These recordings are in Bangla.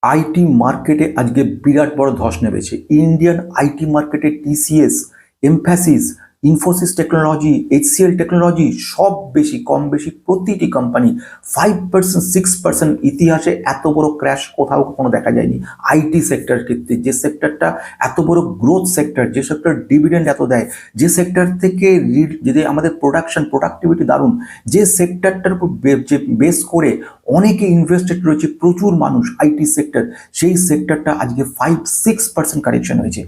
আইটি মার্কেটে আজকে বিরাট বড় ধস নেমেছে। ইন্ডিয়ান আইটি মার্কেটে TCS, emphasis, Infosys technology, HCL technology সব বেশি কম বেশি প্রতিটি কোম্পানি 5% 6% ইতিহাসে এত বড় ক্র্যাশ কোথাও কখনো দেখা যায়নি। আইটি সেক্টর ক্ষেত্রে যে সেক্টরটা এত বড় গ্রোথ সেক্টর, যে সেক্টর ডিভিডেন্ড এত দেয়, যে সেক্টর থেকে যদি আমাদের প্রোডাক্টিভিটি দারুণ, যে সেক্টরটার উপর যে বেস করে অনেকে ইনভেস্টেড রয়েছে, প্রচুর মানুষ আইটি সেক্টর, সেই সেক্টরটা আজকে 5-6% কারেকশন হয়েছে।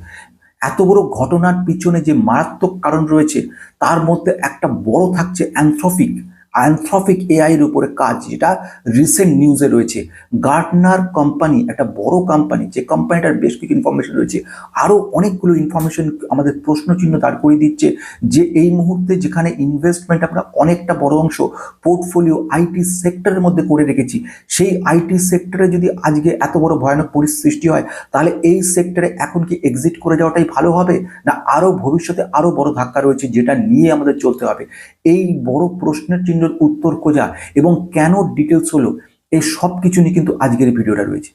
এত বড় ঘটনার পিছনে যে মারাত্মক কারণ রয়েছে তার মধ্যে একটা বড় থাকছে অ্যানথ্রপিক এআই এর উপরে কাজ, যেটা রিসেন্ট নিউজে রয়েছে। গার্টনার কোম্পানি একটা বড় কোম্পানি, যে কোম্পানিটার বেশ কিছু ইনফরমেশন রয়েছে, আরও অনেকগুলো ইনফরমেশন আমাদের প্রশ্নচিহ্ন দাঁড় করিয়ে দিচ্ছে যে এই মুহূর্তে যেখানে ইনভেস্টমেন্ট আমরা অনেকটা বড় অংশ পোর্টফোলিও আইটি সেক্টরের মধ্যে করে রেখেছি, সেই আইটি সেক্টরে যদি আজকে এত বড় ভয়ানক পরিস্থিতি সৃষ্টি হয়, তাহলে এই সেক্টরে এখন কি এক্সিট করে যাওয়াটাই ভালো হবে, না আরও ভবিষ্যতে আরও বড় ধাক্কা রয়েছে যেটা নিয়ে আমাদের চলতে হবে? এই বড় প্রশ্নের চিহ্নের উত্তর খোঁজা এবং কেন ডিটেলস হলো, এই সব কিছু নিয়ে কিন্তু আজকের ভিডিওটা রয়েছে।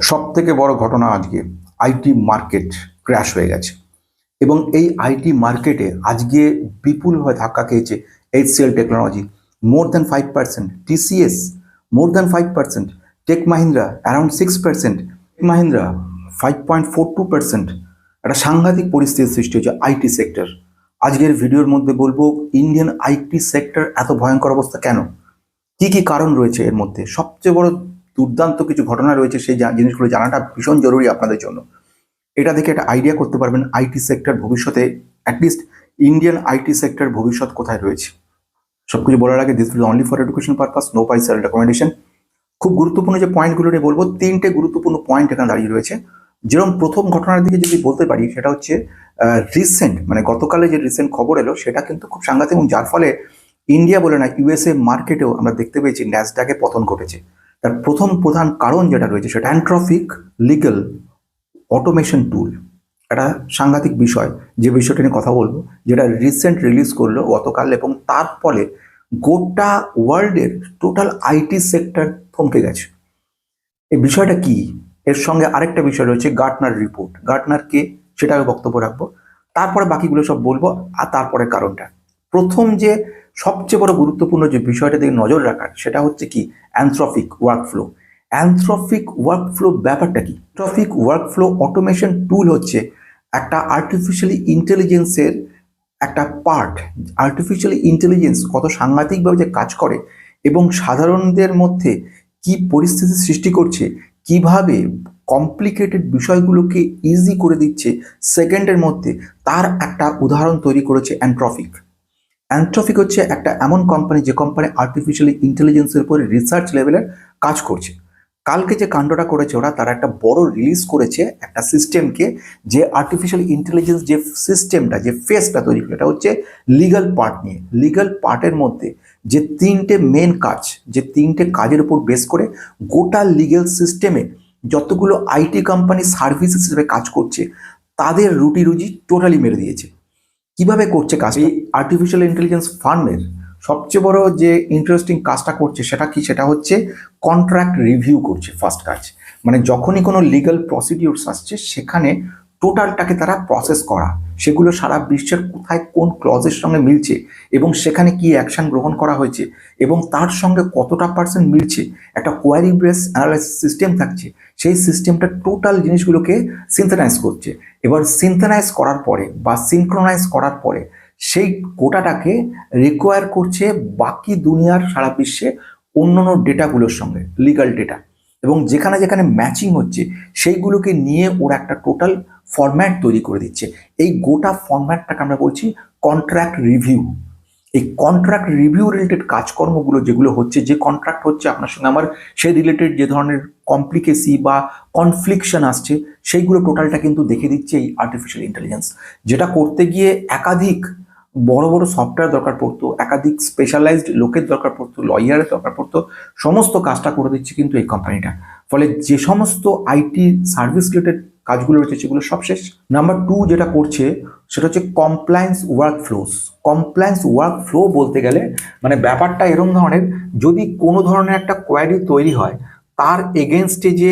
সব থেকে বড় ঘটনা আজকে আইটি মার্কেট ক্র্যাশ হয়ে গেছে এবং এই আইটি মার্কেটে আজকে বিপুলভাবে ধাক্কা খেয়েছে HCL technology more than 5%, TCS more than 5%, tech Mahindra around 6%, Mahindra 5.42%। একটা সাংঘাতিক পরিস্থিতির সৃষ্টি হয়েছে আইটি সেক্টর। আজকের ভিডিওর মধ্যে বলবো ইন্ডিয়ান আইটি সেক্টর এত ভয়ঙ্কর অবস্থা কেন, কি কি কারণ রয়েছে এর মধ্যে, সবচেয়ে বড় দুর্দান্ত কিছু ঘটনা রয়েছে, সেই জিনিসগুলো জানাটা ভীষণ জরুরি আপনাদের জন্য। এটা দেখে একটা আইডিয়া করতে পারবেন আইটি সেক্টর ভবিষ্যতে, অ্যাটলিস্ট ইন্ডিয়ান আইটি সেক্টর ভবিষ্যৎ কোথায় রয়েছে। সবকিছু বলার আগে, this video only for education purpose, no পয়সার রেকমেন্ডেশন। খুব গুরুত্বপূর্ণ যে পয়েন্টগুলো নিয়ে বলবো, তিনটে গুরুত্বপূর্ণ পয়েন্ট এখানে দাঁড়িয়ে রয়েছে। যেরকম প্রথম ঘটনার দিকে যদি বলতে পারি, সেটা হচ্ছে রিসেন্ট, মানে গতকালে যে রিসেন্ট খবর এলো সেটা কিন্তু খুব সাংঘাতিক, এবং যার ফলে ইন্ডিয়া বলে না ইউএসএ মার্কেটেও আমরা দেখতে পেয়েছি ন্যাসডাকে পতন ঘটেছে। তার প্রথম প্রধান কারণ যেটা রয়েছে সেটা অ্যান্ট্রপিক লিগ্যাল অটোমেশন টুল। একটা সাংঘাতিক বিষয়, যে বিষয়টা নিয়ে কথা বলবো, যেটা রিসেন্ট রিলিজ করলো গতকাল, এবং তার ফলে গোটা ওয়ার্ল্ডের টোটাল আইটি সেক্টর থমকে গেছে। এই বিষয়টা কি, এর সঙ্গে আরেকটা বিষয় রয়েছে গার্টনার রিপোর্ট। গার্টনার কে, সেটা আমি বক্তব্য রাখবো, তারপরে বাকিগুলো সব বলবো, আর তারপরে কারণটা। প্রথম যে সবচেয়ে বড় গুরুত্বপূর্ণ যে বিষয়টা দিকে নজর রাখার, সেটা হচ্ছে কি অ্যানথ্রপিক ওয়ার্কফ্লো। অ্যানথ্রপিক ওয়ার্কফ্লো ব্যাপারটা কি? অ্যানথ্রপিক ওয়ার্কফ্লো অটোমেশন টুল হচ্ছে একটা আর্টিফিশিয়ালি ইন্টেলিজেন্সের একটা পার্ট। আর্টিফিশিয়াল ইন্টেলিজেন্স কত সাংঘাতিকভাবে যে কাজ করে এবং সাধারণদের মধ্যে কি পরিস্থিতি সৃষ্টি করছে, কিভাবে কমপ্লিকেটেড বিষয়গুলোকে ইজি করে দিচ্ছে সেকেন্ডের মধ্যে, তার একটা উদাহরণ তৈরি করেছে অ্যানথ্রপিক। অ্যানথ্রপিক হচ্ছে একটা এমন কোম্পানি যে কোম্পানি আর্টিফিশিয়াল ইন্টেলিজেন্সের উপরে রিসার্চ লেভেলের কাজ করছে। কালকে যে কাণ্ডটা করেছে ওরা, তারা একটা বড় রিলিজ করেছে একটা সিস্টেমকে, যে আর্টিফিশিয়াল ইন্টেলিজেন্স যে সিস্টেমটা, যে ফেসটা তৈরি করে, এটা হচ্ছে লিগাল পার্ট নিয়ে। লিগাল পার্টের মধ্যে যে তিনটে মেন কাজ, যে তিনটে কাজের উপর বেস করে গোটা লিগ্যাল সিস্টেমে যতগুলো আইটি কোম্পানি সার্ভিসেস হিসেবে কাজ করছে, তাদের রুটি রুজি টোটালি মেরে দিয়েছে। কিভাবে করছে কাজটা? এই আর্টিফিশিয়াল ইন্টেলিজেন্স ফার্মের সবচেয়ে বড় যে ইন্টারেস্টিং কাজটা করছে সেটা কি, সেটা হচ্ছে কন্ট্রাক্ট রিভিউ করছে। ফার্স্ট কাজ, মানে যখনই কোনো লিগ্যাল প্রসিডিউরস আসছে সেখানে টোটালটাকে তারা প্রসেস করা, সেগুলো সারা বিশ্বের কোথায় কোন ক্লজের সঙ্গে মিলছে এবং সেখানে কি অ্যাকশন গ্রহণ করা হয়েছে এবং তার সঙ্গে কতটা পার্সেন্ট মিলছে, একটা কোয়ারি বেস অ্যানালাইসিস সিস্টেম থাকছে। সেই সিস্টেমটা টোটাল জিনিসগুলোকে সিনথেনাইজ করছে। এবার সিনথেনাইজ করার পরে বা সিনক্রোনাইজ করার পরে সেই গোটাটাকে রিকোয়ার করছে বাকি দুনিয়ার সারা বিশ্বে অন্যান্য ডেটাগুলোর সঙ্গে, লিগাল ডেটা, এবং যেখানে যেখানে ম্যাচিং হচ্ছে সেইগুলোকে নিয়ে ওরা একটা টোটাল ফরম্যাট তৈরি করে দিচ্ছে। এই গোটা ফরম্যাটটাকে আমরা বলছি কন্ট্রাক্ট রিভিউ। এই কন্ট্রাক্ট রিভিউ রিলেটেড কাজকর্মগুলো যেগুলো হচ্ছে, যে কন্ট্রাক্ট হচ্ছে আপনার সঙ্গে আমার, সেই রিলেটেড যে ধরনের কমপ্লিকেসি বা কনফ্লিকশন আসছে, সেইগুলো টোটালটা কিন্তু দেখে দিচ্ছে এই আর্টিফিশিয়াল ইন্টেলিজেন্স। যেটা করতে গিয়ে একাধিক বড় বড় সফটওয়্যার দরকার পড়তো, একাধিক স্পেশালাইজড লোকের দরকার পড়তো, লয়ারের দরকার পড়তো, সমস্ত কাজটা করে দিচ্ছে কিন্তু এই কোম্পানিটা। ফলে যে সমস্ত আইটি সার্ভিস রিলেটেড কাজগুলো রয়েছে সেগুলো সব শেষ। নাম্বার 2 যেটা করছে সেটা হচ্ছে কমপ্লায়েন্স ওয়ার্কফ্লোস। কমপ্লায়েন্স ওয়ার্কফ্লো বলতে গেলে মানে ব্যাপারটা এরকম ধরনের, যদি কোনো ধরনের একটা কোয়ারি তৈরি হয়, তার এগেনস্টে যে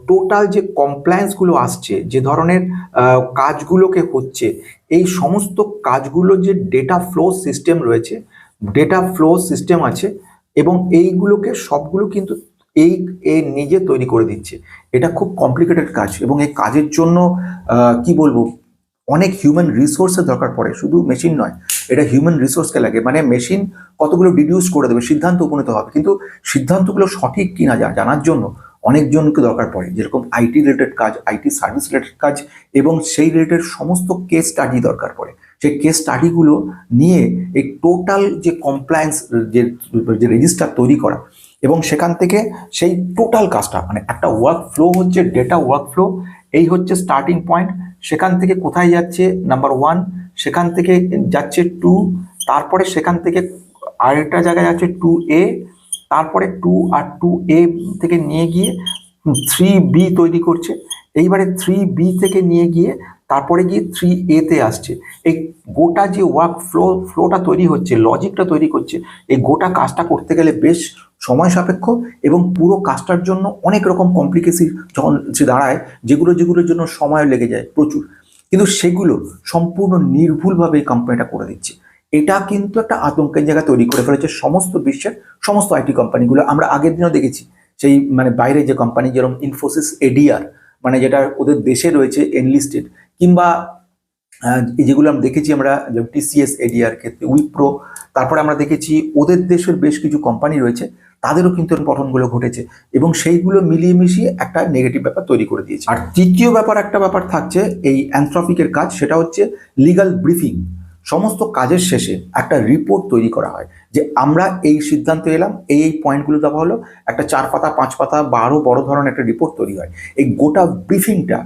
টোটাল যে কমপ্লায়েন্সগুলো আসছে, যে ধরনের কাজগুলোকে হচ্ছে, এই সমস্ত কাজগুলো যে ডেটা ফ্লো সিস্টেম রয়েছে, ডেটা ফ্লো সিস্টেম আছে, এবং এইগুলোকে সবগুলো কিন্তু এই এ নিজে তৈরি করে দিচ্ছে। এটা খুব কমপ্লিকেটেড কাজ, এবং এই কাজের জন্য কি বলবো, অনেক হিউম্যান রিসোর্সের দরকার পড়ে, শুধু মেশিন নয়, এটা হিউম্যান রিসোর্সকে লাগে। মানে মেশিন কতগুলো ডিডিউস করে দেবে, সিদ্ধান্ত উপনীত হবে, কিন্তু সিদ্ধান্তগুলো সঠিক কিনা জানার জন্য অনেকজনকে দরকার পড়ে, যেরকম আইটি রিলেটেড কাজ, আইটি সার্ভিস রিলেটেড কাজ, এবং সেই রিলেটেড সমস্ত কেস স্টাডি দরকার পড়ে। সেই কেস স্টাডিগুলো নিয়ে এই টোটাল যে কমপ্লায়েন্স, যে রেজিস্টার তৈরি করা, এবং সেখান থেকে সেই টোটাল কাজটা, মানে একটা ওয়ার্ক ফ্লো হচ্ছে ডেটা ওয়ার্ক ফ্লো, এই হচ্ছে স্টার্টিং পয়েন্ট। সেখান থেকে কোথায় যাচ্ছে, নাম্বার 1, সেখান থেকে যাচ্ছে 2, তারপরে সেখান থেকে আরেকটা জায়গায় যাচ্ছে 2A, তারপরে 2 আর 2A থেকে নিয়ে গিয়ে 3B তৈরি করছে। এইবারে 3B থেকে নিয়ে গিয়ে তারপরে গিয়ে 3A তে আসছে। এই গোটা যে ওয়ার্ক ফ্লোটা তৈরি হচ্ছে, লজিকটা তৈরি করছে, এই গোটা কাজটা করতে গেলে বেশ সময় সাপেক্ষ, এবং পুরো কাজটার জন্য অনেক রকম কমপ্লিকেসি যখন সে দাঁড়ায়, যেগুলোর জন্য সময় লেগে যায় প্রচুর, কিন্তু সেগুলো সম্পূর্ণ নির্ভুলভাবে এই কোম্পানিটা করে দিচ্ছে। এটা কিন্তু একটা আতঙ্কের জায়গা তৈরি করে ফেলেছে সমস্ত বিশ্বের সমস্ত আইটি কোম্পানিগুলো। আমরা আগের দিনও দেখেছি, সেই মানে বাইরে যে কোম্পানি, যেরকম ইনফোসিস এডিআর, মানে যেটা ওদের দেশে রয়েছে এনলিস্টেড, কিংবা যেগুলো আমরা দেখেছি আমরা, যেমন টিসিএস এডিআর ক্ষেত্রে, উইপ্রো, তারপরে আমরা দেখেছি ওদের দেশের বেশ কিছু কোম্পানি রয়েছে, তাদেরও কিন্তু পঠনগুলো ঘটেছে, এবং সেইগুলো মিলিয়ে মিশিয়ে একটা নেগেটিভ ব্যাপার তৈরি করে দিয়েছে। আর তৃতীয় একটা ব্যাপার থাকছে এই অ্যানথ্রপিকের কাজ, সেটা হচ্ছে লিগাল ব্রিফিং। সমস্ত কাজের শেষে একটা রিপোর্ট তৈরি করা হয়, যে আমরা এই সিদ্ধান্ত এলাম, এই পয়েন্টগুলো দেওয়া হলো, একটা 4 পাতা 5 পাতা বা আরও বড় ধরনের একটা রিপোর্ট তৈরি হয়। এই গোটা ব্রিফিংটা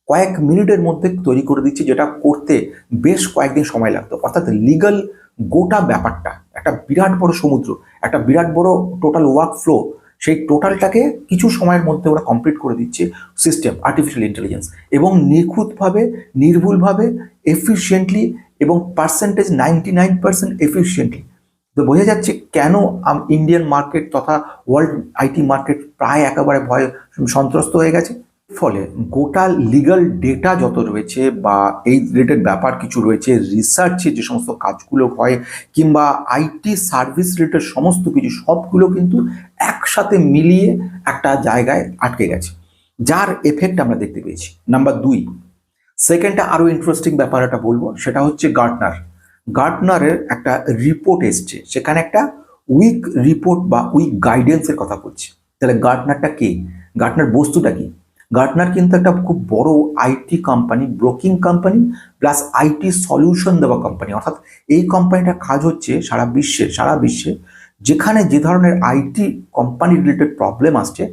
কয়েক মিনিটের মধ্যে তৈরি করে দিচ্ছে, যেটা করতে বেশ কয়েকদিন সময় লাগতো। অর্থাৎ লিগাল গোটা ব্যাপারটা একটা বিরাট বড় সমুদ্র, একটা বিরাট বড় টোটাল ওয়ার্ক ফ্লো, সেই টোটালটাকে কিছু সময়ের মধ্যে ওরা কমপ্লিট করে দিচ্ছে সিস্টেম, আর্টিফিশিয়াল ইন্টেলিজেন্স, এবং নিখুঁতভাবে, নির্ভুলভাবে, এফিশিয়েন্টলি, এবং পার্সেন্টেজ 99% এফিশিয়েন্টলি। তো বোঝা যাচ্ছে কেন ইন্ডিয়ান মার্কেট তথা ওয়ার্ল্ড আইটি মার্কেট প্রায় একেবারে ভয়ে সন্ত্রস্ত হয়ে গেছে। ফলে গোটা লিগাল ডেটা যত রয়েছে, বা এই রিলেটেড ব্যাপার কিছু রয়েছে, রিসার্চে যে সমস্ত কাজগুলো হয়, কিংবা আইটি সার্ভিস রিলেটেড সমস্ত কিছু, সবগুলো কিন্তু একসাথে মিলিয়ে একটা জায়গায় আটকে গেছে, যার এফেক্ট আমরা দেখতে পেয়েছি। নাম্বার 2, সেকেন্ডটা আরও ইন্টারেস্টিং ব্যাপার একটা বলবো, সেটা হচ্ছে গার্টনারের একটা রিপোর্ট এসছে, সেখানে একটা উইক রিপোর্ট বা উইক গাইডেন্সের কথা বলছে। তাহলে গার্টনারটা কে, গার্টনার বস্তুটা কি? গার্টনার কিন্তু একটা খুব বড় IT company, broking company, plus IT solution দেওয়া কোম্পানি। অর্থাৎ এই কোম্পানিটার কাজ হচ্ছে সারা বিশ্বে যেখানে যে ধরনের আইটি কোম্পানি রিলেটেড প্রবলেম আসছে,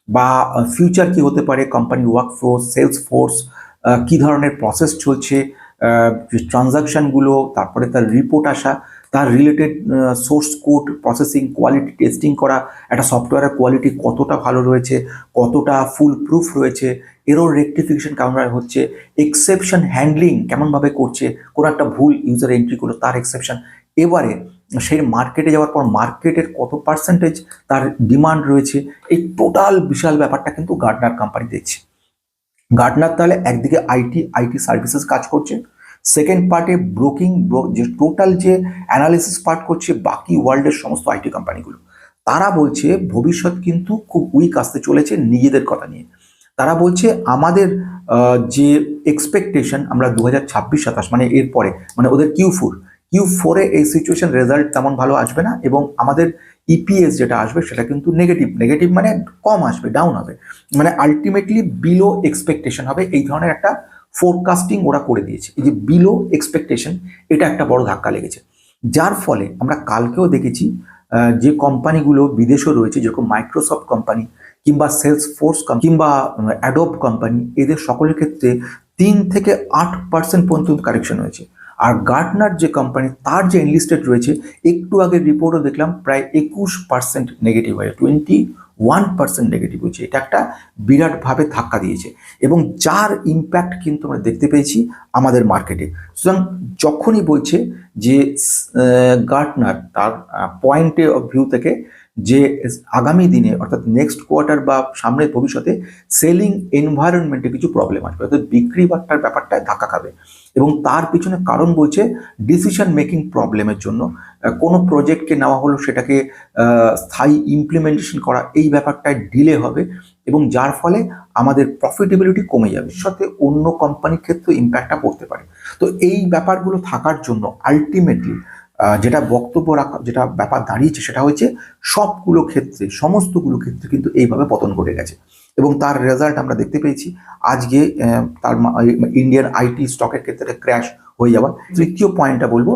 বা ফিউচার কি হতে পারে, কোম্পানির ওয়ার্কফোর্স, সেলস ফোর্স, কি ধরনের প্রসেস চলছে, ট্রানজাকশনগুলো, তারপরে তার রিপোর্ট আসা, তার related source code processing, quality testing করা, একটা সফটওয়্যারের কোয়ালিটি কতটা ভালো রয়েছে, কতটা ফুল প্রুফ রয়েছে, এরর রেকটিফিকেশন কেমন হচ্ছে, এক্সেপশন হ্যান্ডলিং কেমনভাবে করছে, কোনো একটা ভুল ইউজার এন্ট্রি করলো তার এক্সেপশন, এবারে সেই মার্কেটে যাওয়ার পর মার্কেটের কত পার্সেন্টেজ তার ডিমান্ড রয়েছে, এই টোটাল বিশাল ব্যাপারটা কিন্তু গার্টনার কোম্পানি দেখছে। গার্টনার তাহলে একদিকে আইটি সার্ভিসেস কাজ করছে, সেকেন্ড পার্টে ব্রোকিং, যে টোটাল যে অ্যানালিসিস পার্ট করছে বাকি ওয়ার্ল্ডের সমস্ত আইটি কোম্পানিগুলো। তারা বলছে ভবিষ্যৎ কিন্তু খুব উইক আসতে চলেছে নিজেদের কথা নিয়ে। তারা বলছে আমাদের যে এক্সপেকটেশন, আমরা 2026-27 মানে এরপরে, মানে ওদের Q4 এই সিচুয়েশন রেজাল্ট তেমন ভালো আসবে না, এবং আমাদের ইপিএস যেটা আসবে সেটা কিন্তু নেগেটিভ মানে কম আসবে, ডাউন হবে, মানে আলটিমেটলি বিলো এক্সপেকটেশন হবে। এই ধরনের একটা ফোরকাস্টিং ওরা করে দিয়েছে। এই যে বিলো এক্সপেকটেশন, এটা একটা বড় ধাক্কা লেগেছে, যার ফলে আমরা কালকেও দেখেছি যে কোম্পানিগুলো বিদেশেও রয়েছে, যেরকম মাইক্রোসফট কোম্পানি, কিংবা সেলস ফোর্স, কিংবা অ্যাডোব কোম্পানি, এদের সকলের ক্ষেত্রে 3 থেকে 8% পর্যন্ত কারেকশন হয়েছে। আর গার্টনার যে কোম্পানি, তার যে এনলিস্টেড রয়েছে, একটু আগের রিপোর্টও দেখলাম প্রায় 21% নেগেটিভ হয়ে 21% নেগেটিভ হয়েছে। এটা একটা বিরাটভাবে ধাক্কা দিয়েছে, এবং যার ইম্প্যাক্ট কিন্তু আমরা দেখতে পেয়েছি আমাদের মার্কেটে। সুতরাং যখনই বলছে যে গার্টনার তার পয়েন্টে অফ ভিউ থেকে যে আগামী দিনে অর্থাৎ নেক্সট কোয়ার্টার বা সামনের ভবিষ্যতে সেলিং এনভায়রনমেন্টে কিছু প্রবলেম আসবে, অর্থাৎ বিক্রি বাট্টার ব্যাপারটায় ধাক্কা খাবে। এবং তার পিছনে কারণ বলছে ডিসিশন মেকিং প্রবলেমের জন্য। কোনো প্রজেক্টকে নেওয়া হলো সেটাকে স্থায়ী ইমপ্লিমেন্টেশন করা, এই ব্যাপারটায় ডিলে হবে এবং যার ফলে আমাদের প্রফিটেবিলিটি কমে যাবে, সাথে অন্য কোম্পানির ক্ষেত্রে ইম্প্যাক্টটা পড়তে পারে। তো এই ব্যাপারগুলো থাকার জন্য আলটিমেটলি যেটা বক্তব্য রাখা, যেটা ব্যাপার দাঁড়িয়েছে সেটা হচ্ছে সমস্তগুলো ক্ষেত্রে কিন্তু এইভাবে পতন ঘটে গেছে এবং তার রেজাল্ট আমরা দেখতে পেয়েছি আজকে। তার ইন্ডিয়ান আইটি স্টকের ক্ষেত্রে ক্র্যাশ হয়ে যাওয়া। তৃতীয় পয়েন্টটা বলবো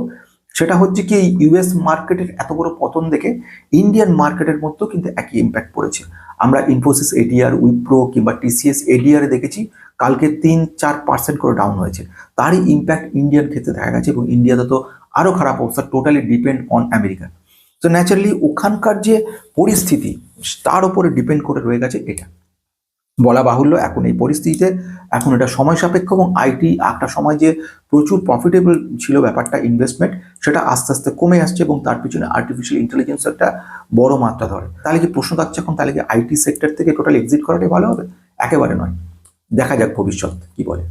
সেটা হচ্ছে কি, ইউএস মার্কেটের এত বড় পতন দেখে ইন্ডিয়ান মার্কেটের মধ্যেও কিন্তু একই ইম্প্যাক্ট পড়েছে। আমরা ইনফোসিস এডিআর, উইপ্রো কিংবা টিসিএস এডিআর দেখেছি কালকে 3-4% করে ডাউন হয়েছে। তারই ইম্প্যাক্ট ইন্ডিয়ান ক্ষেত্রে দেখা গেছে এবং ইন্ডিয়াতে তো আরও খারাপ অবস্থা, টোটালি ডিপেন্ড অন আমেরিকা। তো ন্যাচারালি ওখানকার যে পরিস্থিতি তার উপরে ডিপেন্ড করে রয়ে গেছে এটা। বলা বাহুল্য এখন এই পরিস্থিতিতে এখন এটা সময় সাপেক্ষ এবং আইটি একটা সময় যে প্রচুর প্রফিটেবল ছিল ব্যাপারটা ইনভেস্টমেন্ট, সেটা আস্তে আস্তে কমে আসছে এবং তার পিছনে আর্টিফিশিয়াল ইন্টেলিজেন্স একটা বড় মাত্রা ধরে। তাহলে কি প্রশ্ন থাকছে এখন, তাহলে কি আইটি সেক্টর থেকে টোটাল এক্সিট করাটাই ভালো হবে? একেবারে নয়, দেখা যাক ভবিষ্যৎ কি বলে।